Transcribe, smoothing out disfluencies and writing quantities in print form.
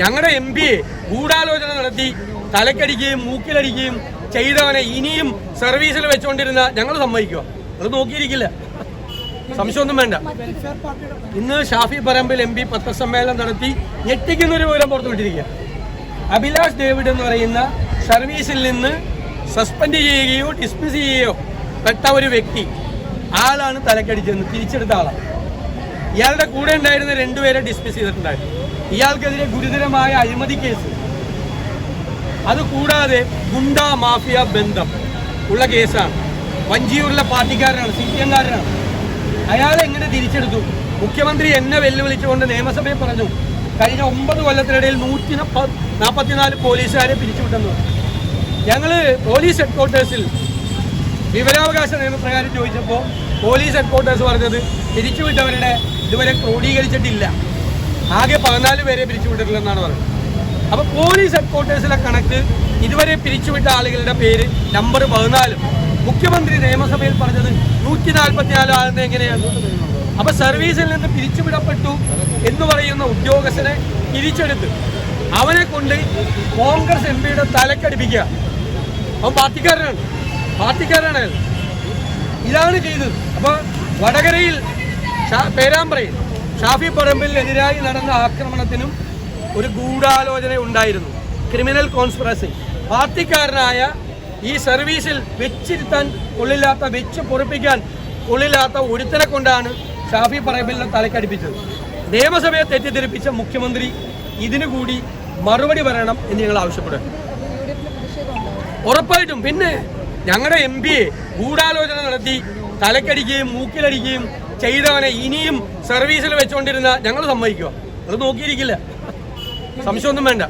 ഞങ്ങളുടെ MP ഗൂഢാലോചന നടത്തി തലക്കടിക്കുകയും മൂക്കിലടിക്കുകയും ചെയ്തവനെ ഇനിയും സർവീസിൽ വെച്ചുകൊണ്ടിരുന്ന ഞങ്ങൾ സമ്മതിക്കുക. അത് നോക്കിയിരിക്കില്ല, സംശയമൊന്നും വേണ്ട. ഇന്ന് ഷാഫി പറമ്പിൽ MP പത്രസമ്മേളനം നടത്തി ഞെട്ടിക്കുന്നൊരു വിവരം പുറത്തുവിട്ടിരിക്കുക. അഭിലാഷ് ഡേവിഡ് എന്ന് പറയുന്ന സർവീസിൽ നിന്ന് സസ്പെൻഡ് ചെയ്യുകയോ ഡിസ്മിസ് ചെയ്യുകയോ പെട്ട ഒരു വ്യക്തി, ആളാണ് തലക്കടിച്ചെന്ന് തിരിച്ചെടുത്ത ആളാണ്. ഇയാളുടെ കൂടെ ഉണ്ടായിരുന്ന 2 പേരെ ഡിസ്മിസ് ചെയ്തിട്ടുണ്ടായിരുന്നു. ഇയാൾക്കെതിരെ ഗുരുതരമായ അഴിമതി കേസ്, അതുകൂടാതെ ഗുണ്ട മാഫിയ ബന്ധം ഉള്ള കേസാണ്. വഞ്ചിയൂരിലെ പാർട്ടിക്കാരനാണ്, CPM-കാരനാണ്. അയാളെ എങ്ങനെ തിരിച്ചെടുത്തു? മുഖ്യമന്ത്രി എന്നെ വെല്ലുവിളിച്ചുകൊണ്ട് നിയമസഭയിൽ പറഞ്ഞു, കഴിഞ്ഞ 9 കൊല്ലത്തിനിടയിൽ 144 പോലീസുകാരെ പിരിച്ചുവിട്ടെന്ന് പറഞ്ഞു. ഞങ്ങൾ പോലീസ് ഹെഡ്ക്വാർട്ടേഴ്സിൽ വിവരാവകാശ നിയമപ്രകാരം ചോദിച്ചപ്പോൾ പോലീസ് ഹെഡ്ക്വാർട്ടേഴ്സ് പറഞ്ഞത് പിരിച്ചുവിട്ടവരുടെ ഇതുവരെ ക്രോഡീകരിച്ചിട്ടില്ല, ആകെ 14 പേരെ പിരിച്ചുവിട്ടിട്ടില്ലെന്നാണ് പറയുന്നത്. അപ്പോൾ പോലീസ് ഹെഡ്ക്വാർട്ടേഴ്സിലെ കണക്ക് ഇതുവരെ പിരിച്ചുവിട്ട ആളുകളുടെ പേര് നമ്പർ 14, മുഖ്യമന്ത്രി നിയമസഭയിൽ പറഞ്ഞത് 144 ആകുന്നത് എങ്ങനെയാണ്? അപ്പോൾ സർവീസിൽ നിന്ന് പിരിച്ചുവിടപ്പെട്ടു എന്ന് പറയുന്ന ഉദ്യോഗസ്ഥനെ തിരിച്ചെടുത്ത് അവനെ കൊണ്ട് കോൺഗ്രസ് MP-യുടെ തലക്കടിപ്പിക്കുക. അവൻ പാർട്ടിക്കാരനാണ് അയാൾ. ഇതാണ് ചെയ്തത്. അപ്പോൾ വടകരയിൽ പേരാമ്പ്രയിൽ ഷാഫി പറമ്പിലിനെതിരായി നടന്ന ആക്രമണത്തിനും ഒരു ഗൂഢാലോചന ഉണ്ടായിരുന്നു, ക്രിമിനൽ കോൺസ്പിറസി. പാർട്ടിക്കാരനായ ഈ സർവീസിൽ വെച്ചിരുത്താൻ കൊള്ളില്ലാത്ത, വെച്ച് പൊറിപ്പിക്കാൻ കൊള്ളില്ലാത്ത ഒരുത്തനെ കൊണ്ടാണ് ഷാഫി പറമ്പിലിനെ തലക്കടിപ്പിച്ചത്. നിയമസഭയെ തെറ്റിദ്ധരിപ്പിച്ച മുഖ്യമന്ത്രി ഇതിനു കൂടി മറുപടി പറയണം എന്ന് ഞങ്ങൾ ആവശ്യപ്പെടുക. ഉറപ്പായിട്ടും. പിന്നെ ഞങ്ങളുടെ MP ഗൂഢാലോചന നടത്തി തലക്കടിക്കുകയും മൂക്കിലടിക്കുകയും ചെയ്തവനെ ഇനിയും സർവീസിൽ വെച്ചുകൊണ്ടിരുന്ന ഞങ്ങൾ സമ്മതിക്കുക. അത് നോക്കിയിരിക്കില്ല, സംശയമൊന്നും വേണ്ട.